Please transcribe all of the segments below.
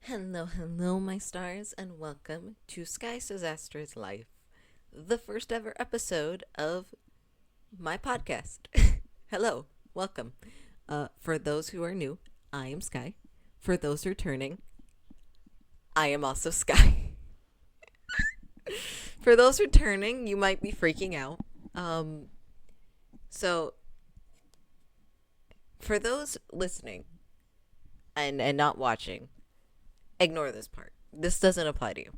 Hello, my stars, and welcome to Sky's Disastrous Life, the first ever episode of my podcast. Hello, welcome. For those who are new, I am Sky. For those returning, I am also Sky. For those returning, you might be freaking out. So, for those listening and not watching, ignore this part. This doesn't apply to you.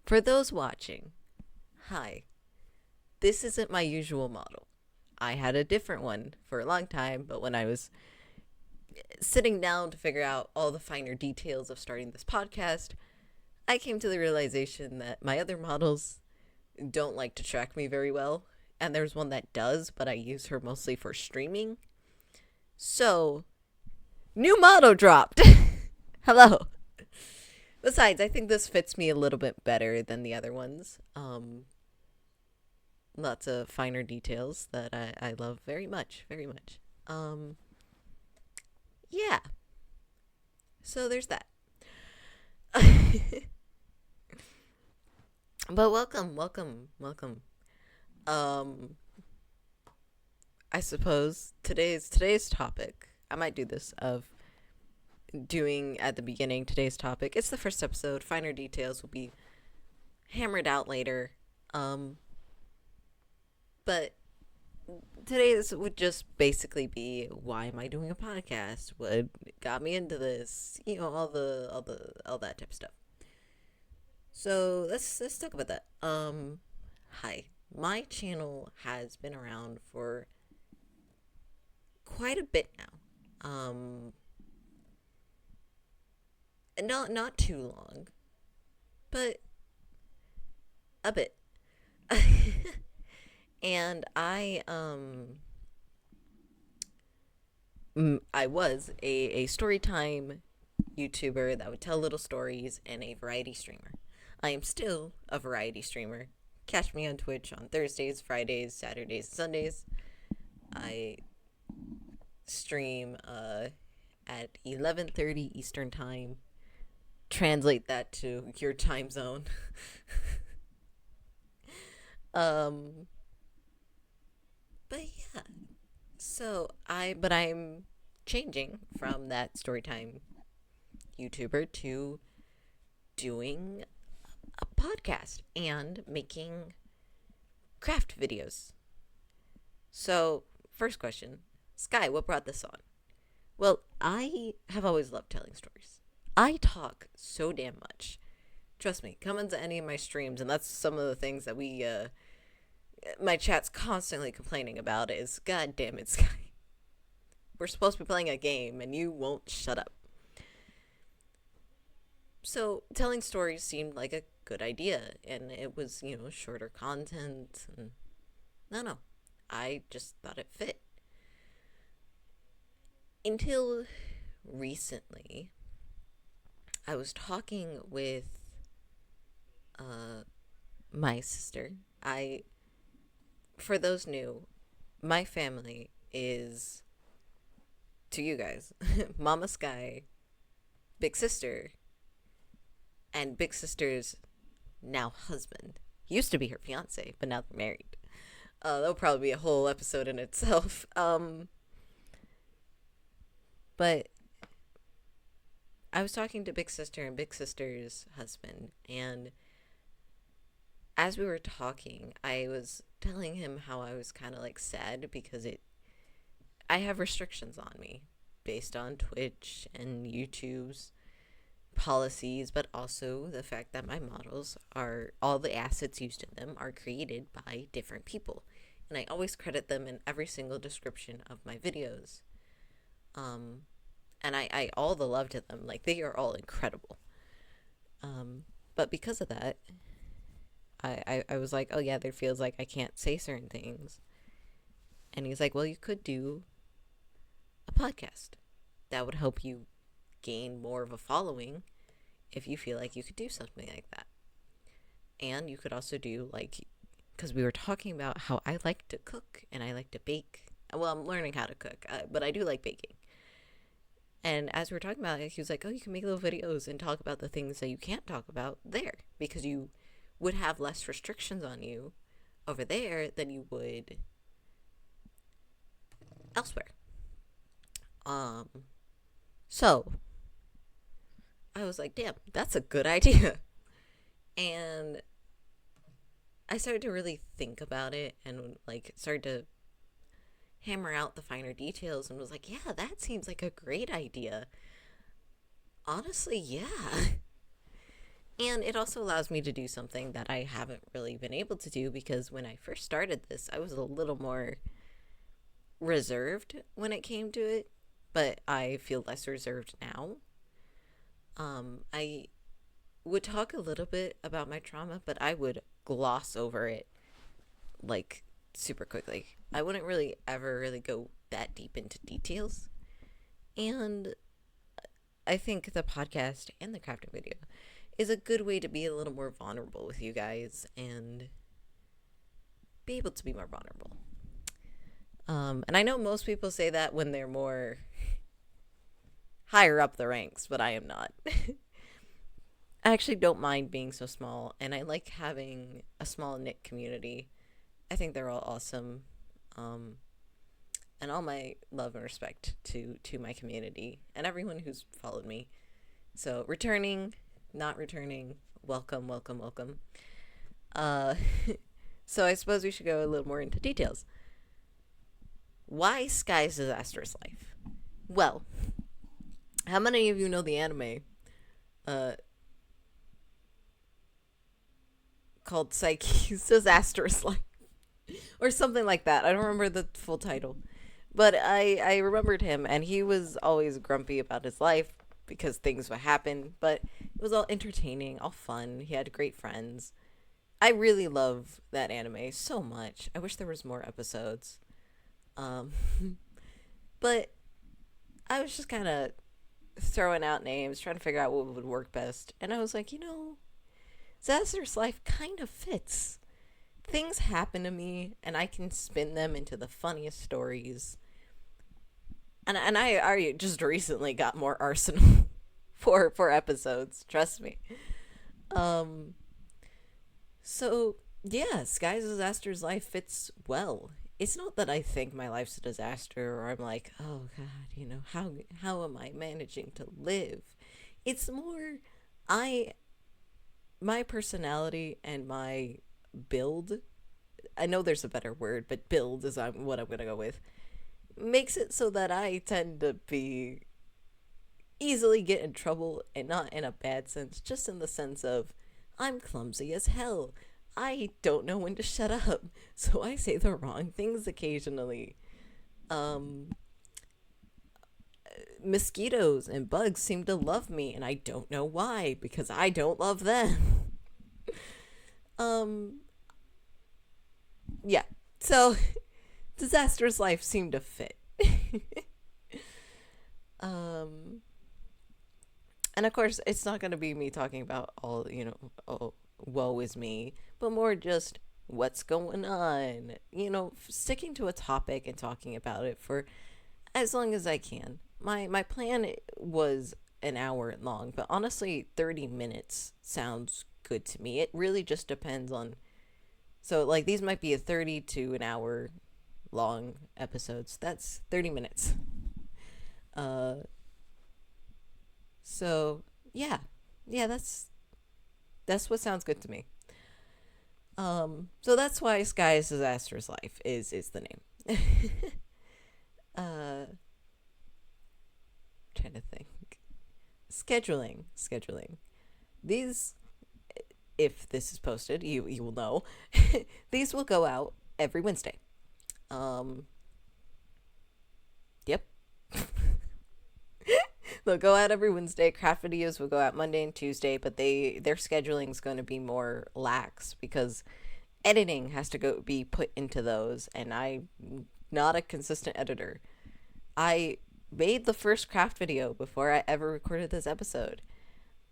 For those watching, hi. This isn't my usual model. I had a different one for a long time, but when I was sitting down to figure out all the finer details of starting this podcast, I came to the realization that my other models don't like to track me very well. And there's one that does, but I use her mostly for streaming. So, new model dropped. Hello. Besides, I think this fits me a little bit better than the other ones. Lots of finer details that I love very much, very much. Yeah. So there's that. But welcome. I suppose today's topic, I might do this of doing at the beginning today's topic. It's the first episode. Finer details will be hammered out later. But today's would just basically be, why am I doing a podcast? What got me into this? You know, all that type of stuff. So let's talk about that. Hi. My channel has been around for quite a bit now. Not too long, but a bit. And I was a storytime YouTuber that would tell little stories and a variety streamer. I am still a variety streamer. Catch me on Twitch on Thursdays, Fridays, Saturdays, Sundays. I stream at 11:30 Eastern Time. Translate that to your time zone. But yeah. But I'm changing from that storytime YouTuber to doing a podcast and making craft videos. So, first question, Sky, what brought this on? Well, I have always loved telling stories. I talk so damn much. Trust me, come into any of my streams, and that's some of the things that my chat's constantly complaining about is, God damn it, Sky. We're supposed to be playing a game, and you won't shut up. So, telling stories seemed like a good idea, and it was, shorter content, and no, I just thought it fit. Until recently, I was talking with my sister. For those new, my family is, to you guys, Mama Sky, Big Sister, and Big Sister's now husband. He used to be her fiance, but now they're married. That'll probably be a whole episode in itself. But I was talking to Big Sister and Big Sister's husband, and as we were talking, I was telling him how I was kind of like sad because I have restrictions on me based on Twitch and YouTube's policies, but also the fact that my models all the assets used in them are created by different people, and I always credit them in every single description of my videos. And I all the love to them, like they are all incredible. But because of that, I was like, oh yeah, there feels like I can't say certain things. And he's like, well, you could do a podcast. That would help you gain more of a following if you feel like you could do something like that. And you could also do, like, because we were talking about how I like to cook and I like to bake. Well, I'm learning how to cook, but I do like baking. And as we were talking about it, he was like, oh, you can make little videos and talk about the things that you can't talk about there, because you would have less restrictions on you over there than you would elsewhere. So I was like, damn, that's a good idea. And I started to really think about it and like started to hammer out the finer details and was like, yeah, that seems like a great idea. Honestly, yeah. And it also allows me to do something that I haven't really been able to do, because when I first started this, I was a little more reserved when it came to it, but I feel less reserved now. I would talk a little bit about my trauma, but I would gloss over it like super quickly. I wouldn't really ever really go that deep into details. And I think the podcast and the crafting video is a good way to be a little more vulnerable with you guys and be able to be more vulnerable. And I know most people say that when they're more higher up the ranks, but I am not. I actually don't mind being so small, and I like having a small knit community. I think they're all awesome. And all my love and respect to my community and everyone who's followed me. So returning, not returning, welcome, welcome, welcome. So I suppose we should go a little more into details. Why Sky's Disastrous Life? Well, how many of you know the anime called Psyche's Disastrous Life? Or something like that. I don't remember the full title. But I remembered him, and he was always grumpy about his life because things would happen. But it was all entertaining, all fun. He had great friends. I really love that anime so much. I wish there was more episodes. But I was just kind of throwing out names, trying to figure out what would work best. And I was like, Disastrous Life kind of fits. Things happen to me, and I can spin them into the funniest stories. And I already just recently got more arsenal for episodes. Trust me. So yeah, Sky's Disaster's life fits well. It's not that I think my life's a disaster, or I'm like, oh God, how am I managing to live? It's more, my personality and my build, I know there's a better word, but build is what I'm gonna go with, makes it so that I tend to be easily get in trouble, and not in a bad sense, just in the sense of I'm clumsy as hell. I don't know when to shut up, so I say the wrong things occasionally. Mosquitoes and bugs seem to love me, and I don't know why, because I don't love them. Yeah, so Disastrous Life seemed to fit. And of course, it's not going to be me talking about all, oh, woe is me, but more just what's going on, sticking to a topic and talking about it for as long as I can. My plan was an hour long, but honestly, 30 minutes sounds good to me. It really just depends on, so like these might be a 30 to an hour long episodes. That's 30 minutes. So yeah, that's what sounds good to me. So that's why Sky's Disastrous Life is the name. Trying to think. Scheduling. These, if this is posted, you will know. These will go out every Wednesday. Yep. They'll go out every Wednesday. Craft videos will go out Monday and Tuesday, but their scheduling is going to be more lax because editing has to be put into those, and I'm not a consistent editor. I made the first craft video before I ever recorded this episode,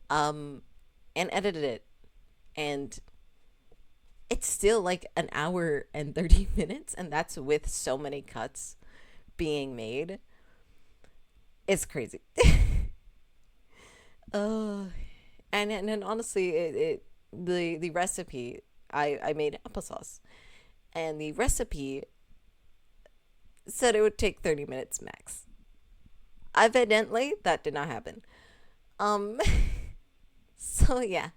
and edited it, and it's still like an hour and 30 minutes, and that's with so many cuts being made. It's crazy. uh and honestly, the recipe, I made applesauce, and the recipe said it would take 30 minutes max. Evidently, that did not happen. Um, so yeah,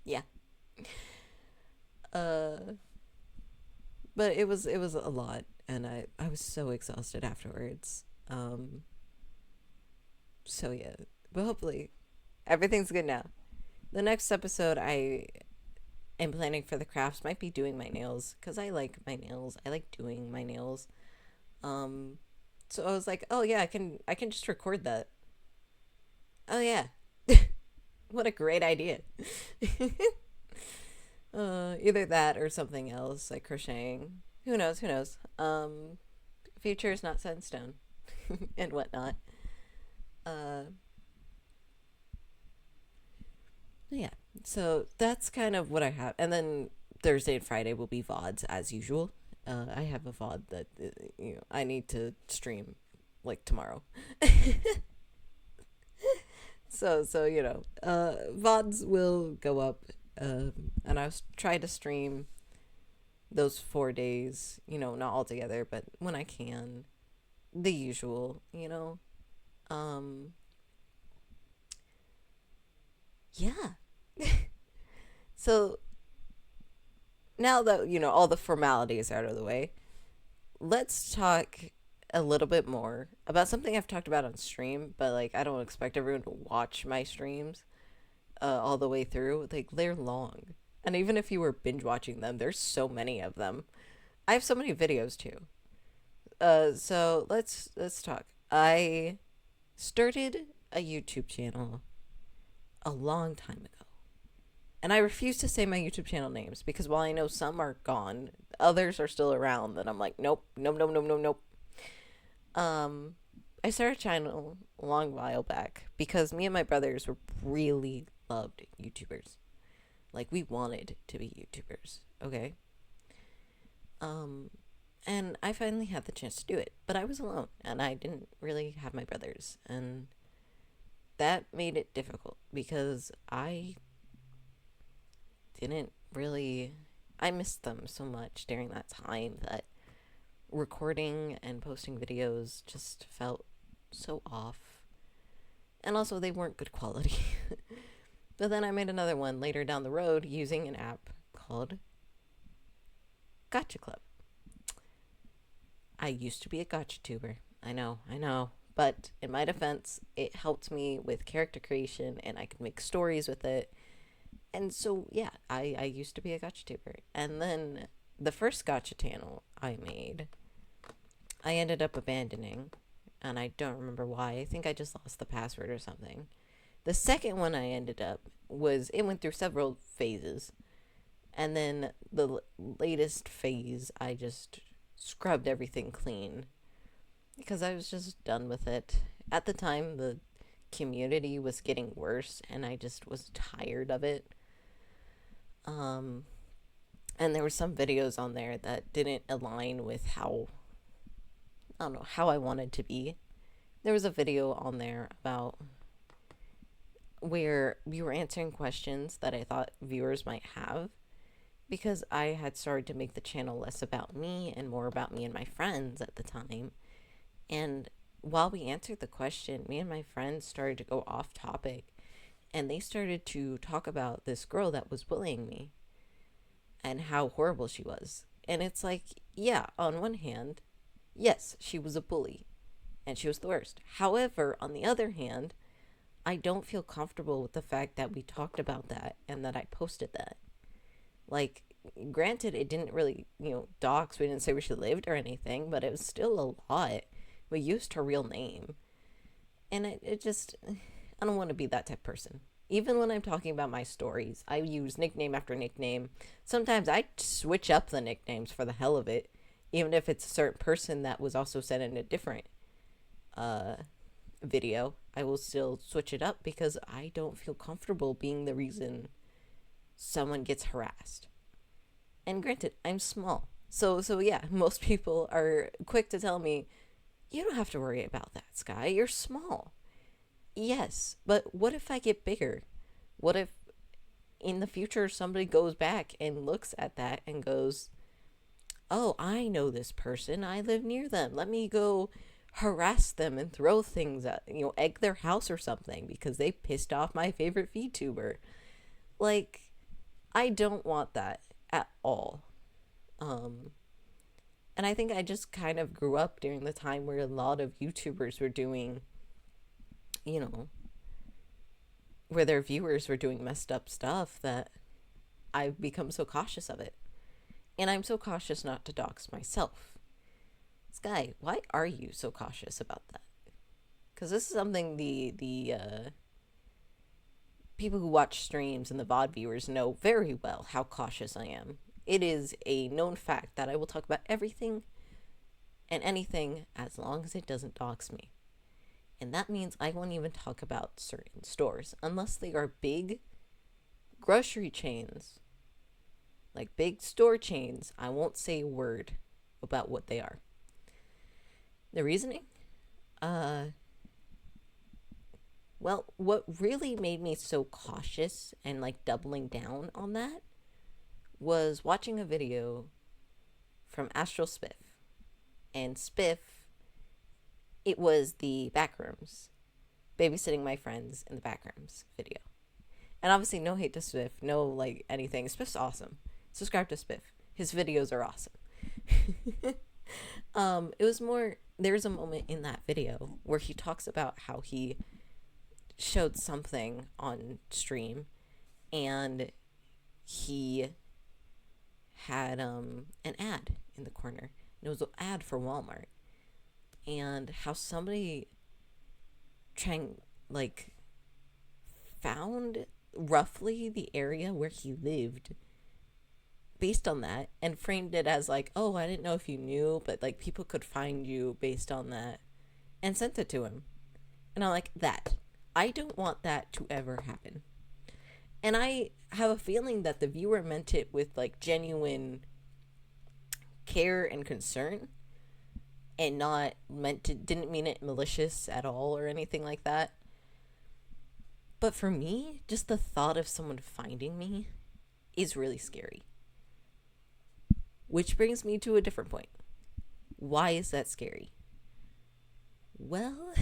yeah. Uh, but it was a lot, and I was so exhausted afterwards. So yeah, but hopefully everything's good now. The next episode, I am planning for the crafts might be doing my nails because I like my nails. I like doing my nails. Um, so I was like, oh yeah, I can just record that. Oh yeah, what a great idea. Either that or something else like crocheting. Who knows? Who knows? Future is not set in stone and whatnot. Uh, yeah. So that's kind of what I have, and then Thursday and Friday will be VODs as usual. I have a VOD that I need to stream like tomorrow. So VODs will go up, and I was trying to stream those 4 days. Not all together, but when I can, the usual. Um, yeah. So now that all the formalities are out of the way, let's talk a little bit more about something I've talked about on stream, but like I don't expect everyone to watch my streams all the way through. Like they're long, and even if you were binge watching them, there's so many of them. I have so many videos too. So let's talk. I started a YouTube channel a long time ago, and I refuse to say my YouTube channel names because while I know some are gone, others are still around. That I'm like, nope, nope, nope, nope, nope, nope. Um, I started a channel a long while back because me and my brothers were really loved YouTubers. Like we wanted to be YouTubers, okay? Um, and I finally had the chance to do it, but I was alone and I didn't really have my brothers, and that made it difficult because I didn't really I missed them so much during that time that recording and posting videos just felt so off. And also, they weren't good quality. But then I made another one later down the road using an app called Gotcha Club. I used to be a gotcha tuber. I know. But in my defense, it helped me with character creation and I could make stories with it. And so, yeah, I used to be a gotcha tuber. And then the first gotcha channel I made, I ended up abandoning. And I don't remember why. I think I just lost the password or something. The second one I ended up it went through several phases. And then the latest phase, I just scrubbed everything clean because I was just done with it. At the time, the community was getting worse and I just was tired of it. Um, and there were some videos on there that didn't align with I don't know, how I wanted to be. There was a video on there about where we were answering questions that I thought viewers might have because I had started to make the channel less about me and more about me and my friends at the time. And while we answered the question, me and my friends started to go off topic and they started to talk about this girl that was bullying me and how horrible she was. And it's like, yeah, on one hand, yes, she was a bully and she was the worst. However, on the other hand, I don't feel comfortable with the fact that we talked about that and that I posted that. Like, granted, it didn't really, dox. We didn't say where she lived or anything, but it was still a lot. We used her real name. And it just, I don't want to be that type of person. Even when I'm talking about my stories, I use nickname after nickname. Sometimes I switch up the nicknames for the hell of it, even if it's a certain person that was also said in a different video. I will still switch it up because I don't feel comfortable being the reason someone gets harassed. And granted, I'm small. So yeah, most people are quick to tell me, You don't have to worry about that, Sky. You're small. Yes, but what if I get bigger? What if in the future somebody goes back and looks at that and goes, oh, I know this person. I live near them. Let me go harass them and throw things at, egg their house or something because they pissed off my favorite VTuber. Like, I don't want that at all. Um, and I think I just kind of grew up during the time where a lot of YouTubers were doing, you know, where their viewers were doing messed up stuff that I've become so cautious of it. And I'm so cautious not to dox myself. Sky, why are you so cautious about that? Because this is something the people who watch streams and the VOD viewers know very well how cautious I am. It is a known fact that I will talk about everything and anything as long as it doesn't dox me. And that means I won't even talk about certain stores unless they are big grocery chains. Like big store chains, I won't say a word about what they are. The reasoning? Well, what really made me so cautious and like doubling down on that was watching a video from Astral Spiff. And Spiff, it was the Backrooms, babysitting my friends in the Backrooms video. And obviously no hate to Spiff, no like anything. Spiff's awesome. Subscribe to Spiff. His videos are awesome. It was more, there's a moment in that video where he talks about how he showed something on stream and he had an ad in the corner. And it was an ad for Walmart. And how somebody found roughly the area where he lived based on that and framed it as like, oh, I didn't know if you knew, but like people could find you based on that, and sent it to him. And I'm like, that. I don't want that to ever happen. And I have a feeling that the viewer meant it with like genuine care and concern and didn't mean it malicious at all or anything like that. But for me, just the thought of someone finding me is really scary. Which brings me to a different point. Why is that scary? Well,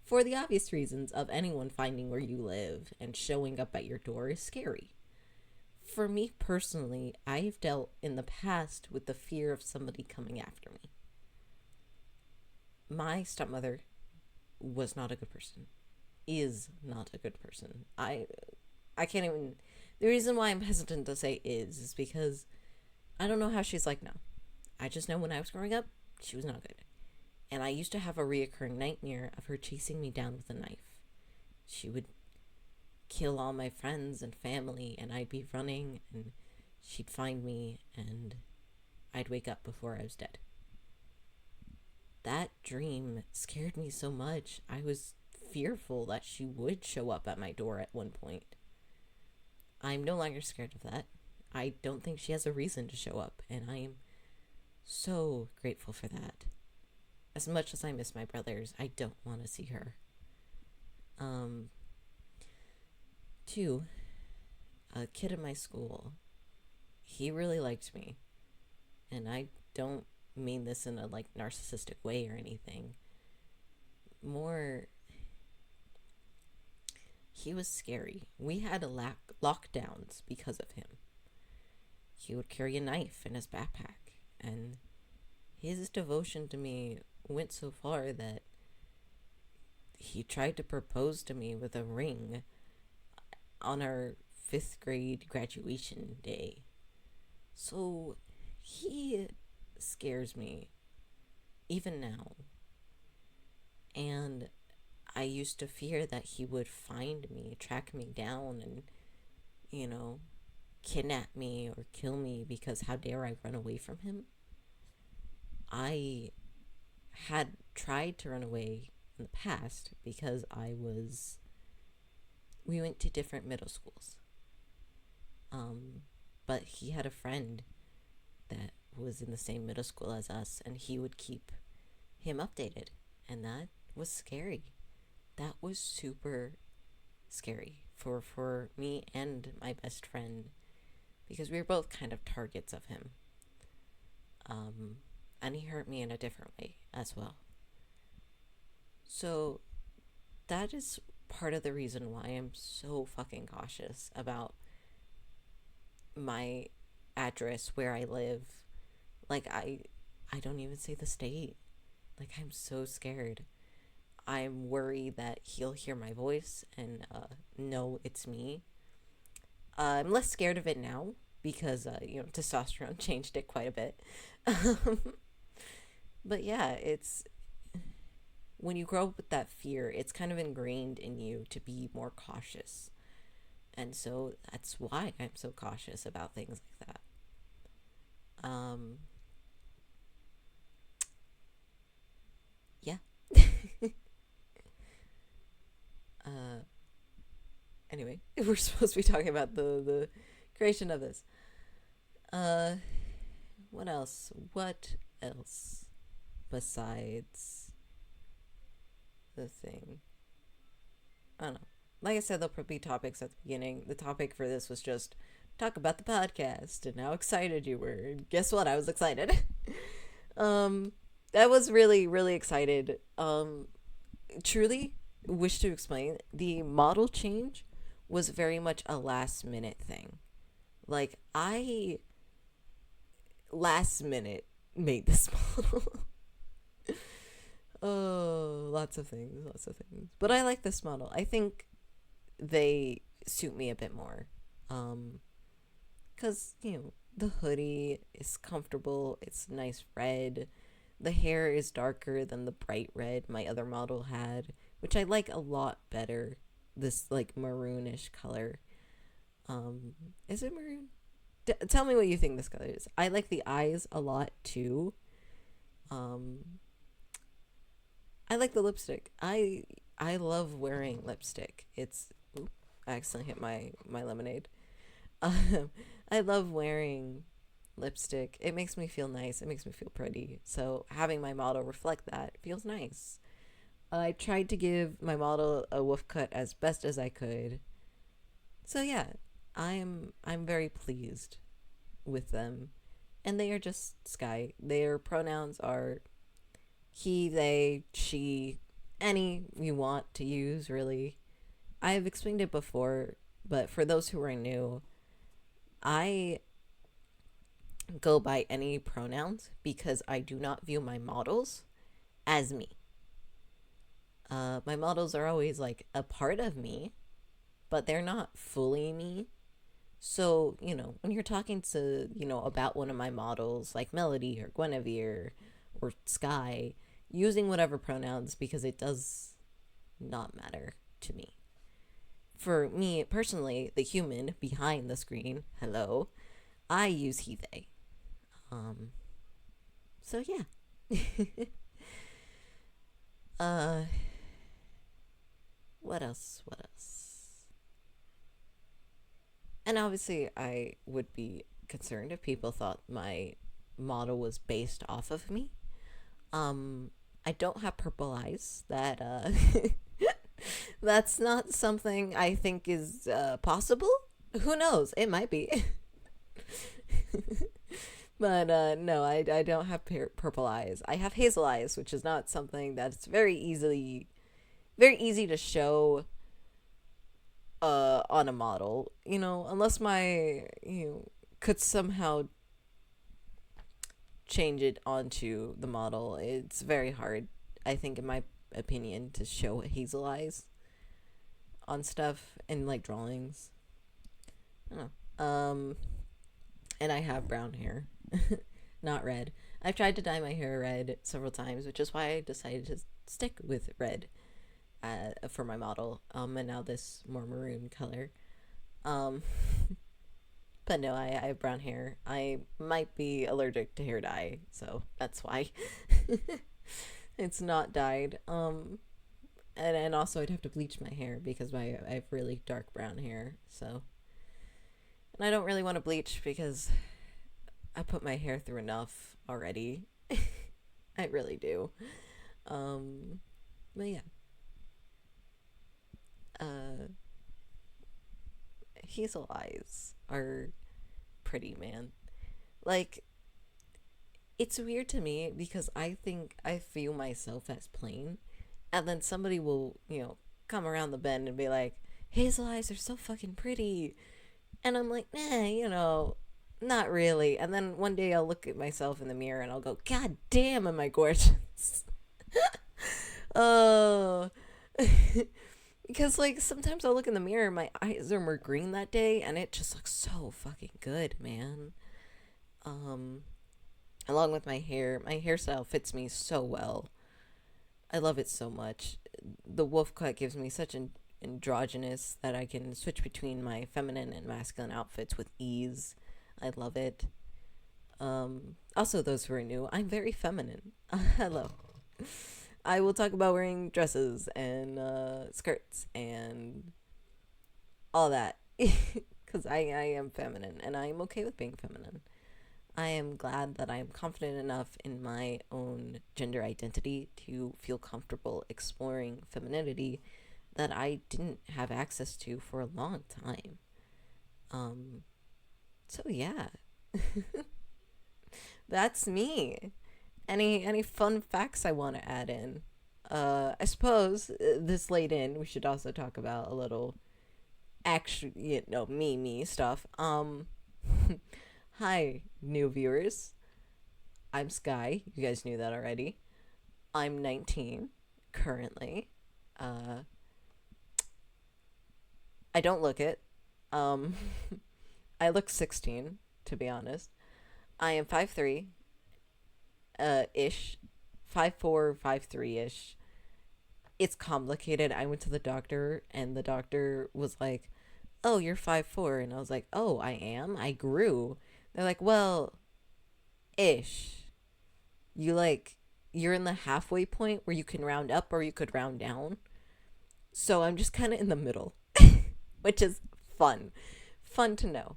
for the obvious reasons of anyone finding where you live and showing up at your door is scary. For me personally, I've dealt in the past with the fear of somebody coming after me. My stepmother was not a good person. Is not a good person. I can't even... The reason why I'm hesitant to say is because I don't know how she's like now. I just know when I was growing up, she was not good. And I used to have a reoccurring nightmare of her chasing me down with a knife. She would kill all my friends and family, and I'd be running, and she'd find me, and I'd wake up before I was dead. That dream scared me so much. I was fearful that she would show up at my door at one point. I'm no longer scared of that. I don't think she has a reason to show up, and I am so grateful for that. As much as I miss my brothers, I don't want to see her. 2, a kid in my school, he really liked me. And I don't mean this in a like narcissistic way or anything. More, he was scary. We had lockdowns because of him. He would carry a knife in his backpack, and his devotion to me went so far that he tried to propose to me with a ring on our 5th grade graduation day. So he scares me even now. And I used to fear that he would find me, track me down, and, kidnap me or kill me, because how dare I run away from him? I had tried to run away in the past because we went to different middle schools. But he had a friend that was in the same middle school as us, and he would keep him updated. And that was scary. That was super scary for me and my best friend, because we were both kind of targets of him. And he hurt me in a different way as well. So that is part of the reason why I'm so fucking cautious about my address, where I live. Like, I don't even say the state. Like, I'm so scared. I'm worried that he'll hear my voice and know it's me. I'm less scared of it now because, testosterone changed it quite a bit. But yeah, it's when you grow up with that fear, it's kind of ingrained in you to be more cautious. And so that's why I'm so cautious about things like that. Yeah. Anyway, we're supposed to be talking about the creation of this. What else? What else besides the thing? I don't know. Like I said, there'll probably be topics at the beginning. The topic for this was just talk about the podcast and how excited you were. And guess what? I was excited. I was really, really excited. Truly wish to explain, the model change was very much a last minute thing. Like, I last minute made this model. Oh, lots of things. But I like this model. I think they suit me a bit more. Because, the hoodie is comfortable. It's nice red. The hair is darker than the bright red my other model had, which I like a lot better. This, like, maroonish color. Is it maroon? Tell me what you think this color is. I like the eyes a lot, too. I like the lipstick. I love wearing lipstick. It's... Ooh, I accidentally hit my lemonade. I love wearing lipstick. It makes me feel nice. It makes me feel pretty. So having my model reflect that feels nice. I tried to give my model a wolf cut as best as I could. So yeah, I'm very pleased with them. And they are just Sky. Their pronouns are he, they, she, any you want to use, really. I've explained it before, but for those who are new, I go by any pronouns because I do not view my models as me. My models are always like a part of me, but they're not fully me. So, when you're talking to, about one of my models, like Melody or Guinevere or Sky, using whatever pronouns, because it does not matter to me. For me, personally, the human behind the screen, hello, I use he, they. So yeah. What else? And obviously, I would be concerned if people thought my model was based off of me. I don't have purple eyes. That's not something I think is possible. Who knows? It might be. But no, I don't have purple eyes. I have hazel eyes, which is not something that's very easy to show on a model, unless my could somehow change it onto the model. It's very hard, I think, in my opinion, to show hazel eyes on stuff in, like, drawings. I don't know. And I have brown hair. Not red. I've tried to dye my hair red several times, which is why I decided to stick with red for my model. And now this more maroon color. But no, I have brown hair. I might be allergic to hair dye, so that's why. It's not dyed. And also I'd have to bleach my hair because I have really dark brown hair, so. And I don't really want to bleach because I put my hair through enough already. I really do. But yeah. Uh, Hazel eyes are pretty, man. Like, it's weird to me because I think I view myself as plain, and then somebody will, come around the bend and be like, Hazel eyes are so fucking pretty. And I'm like, not really. And then one day I'll look at myself in the mirror and I'll go, God damn, am I gorgeous? Oh. Because, like, sometimes I'll look in the mirror and my eyes are more green that day and it just looks so fucking good, man. Um, Along with my hair. My hairstyle fits me so well. I love it so much. The wolf cut gives me such an androgynous that I can switch between my feminine and masculine outfits with ease. I love it. Also, those who are new, I'm very feminine. Hello. I will talk about wearing dresses and skirts and all that because I am feminine and I am okay with being feminine. I am glad that I am confident enough in my own gender identity to feel comfortable exploring femininity that I didn't have access to for a long time. So yeah. That's me. Any fun facts I want to add in? I suppose this late in, we should also talk about a little me stuff. Hi, new viewers. I'm Sky. You guys knew that already. I'm 19 currently. I don't look it. Um, I look 16, to be honest. I am 5'3", ish. 5'4", 5'3" ish. It's complicated. I went to the doctor and the doctor was like, "Oh, you're 5'4", and I was like, "Oh, I am? I grew." They're like, "Well, ish. You're in the halfway point where you can round up or you could round down." So I'm just kind of in the middle, which is fun. Fun to know.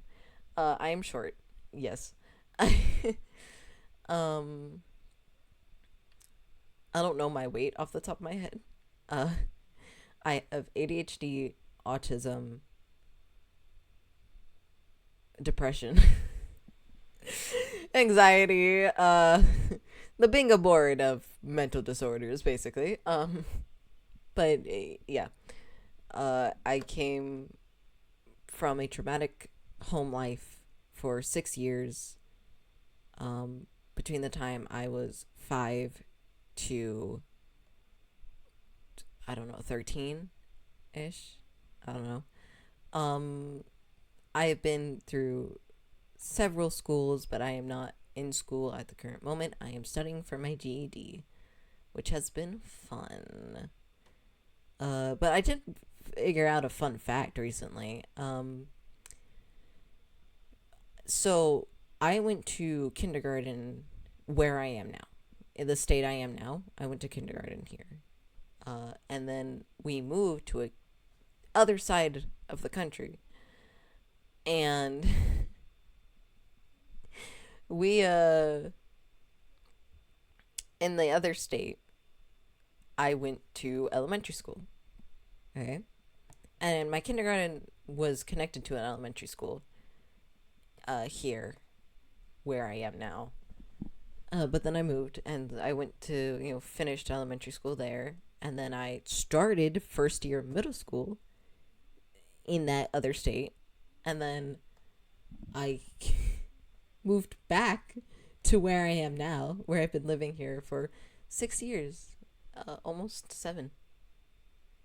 I am short. Yes. um I don't know my weight off the top of my head. Uh I have ADHD, autism, depression, anxiety, the bingo board of mental disorders basically. But yeah. I came from a traumatic home life for 6 years, between the time I was 5 to, I don't know, 13 ish. I don't know. Um, I have been through several schools, but I am not in school at the current moment. I am studying for my GED, which has been fun. But I did figure out a fun fact recently. So I went to kindergarten where I am now, in the state I am now. I went to kindergarten here, and then we moved to a other side of the country, and we in the other state, I went to elementary school. Okay, and my kindergarten was connected to an elementary school here where I am now. But then I moved and I went to, finished elementary school there. And then I started first year middle school in that other state. And then I moved back to where I am now, where I've been living here for 6 years. Almost 7.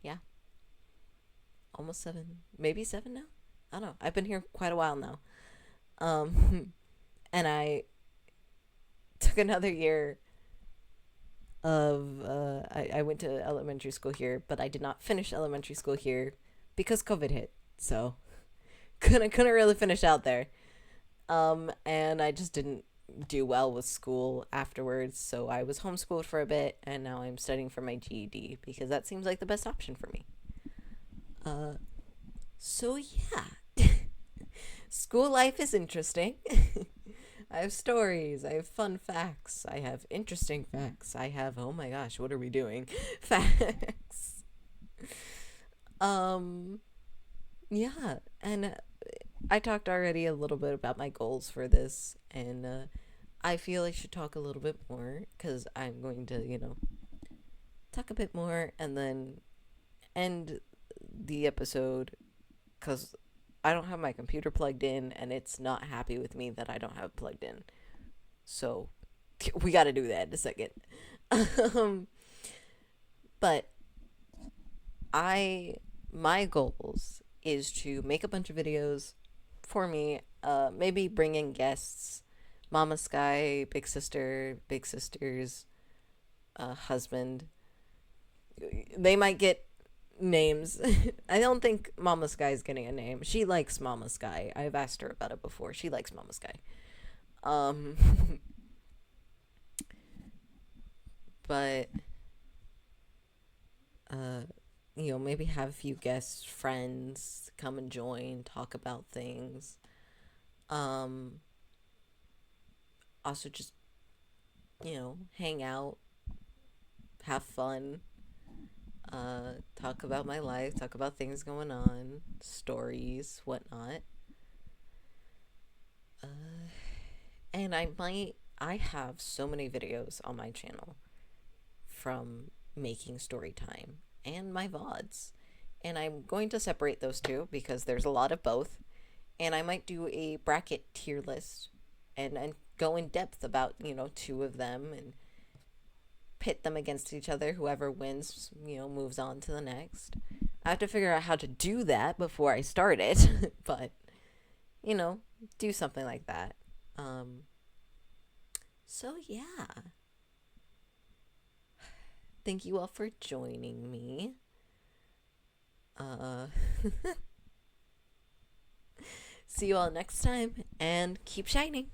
Yeah. Almost 7. Maybe 7 now? I don't know. I've been here quite a while now. And I took another year of I went to elementary school here, but I did not finish elementary school here because COVID hit. So couldn't really finish out there. And I just didn't do well with school afterwards, so I was homeschooled for a bit, and now I'm studying for my GED because that seems like the best option for me. So yeah. School life is interesting. I have stories. I have fun facts. I have interesting facts. I have, oh my gosh, what are we doing? Facts. Um, yeah. And I talked already a little bit about my goals for this. And I feel I should talk a little bit more because I'm going to, talk a bit more and then end the episode because I don't have my computer plugged in and it's not happy with me that I don't have it plugged in. So we got to do that in a second. um, but my goals is to make a bunch of videos for me, maybe bring in guests, Mama Sky, Big Sister, Big Sister's husband. They might get names. I don't think Mama Sky is getting a name. She likes Mama Sky. I've asked her about it before. She likes Mama Sky. Um, but maybe have a few guests, friends come and join, talk about things. Also just hang out, have fun. Talk about my life, talk about things going on, stories, whatnot. And I have so many videos on my channel from making story time and my VODs. And I'm going to separate those two because there's a lot of both. And I might do a bracket tier list and go in depth about, two of them and pit them against each other. Whoever wins, moves on to the next. I have to figure out how to do that before I start it, but do something like that. So yeah. Thank you all for joining me. See you all next time and keep shining.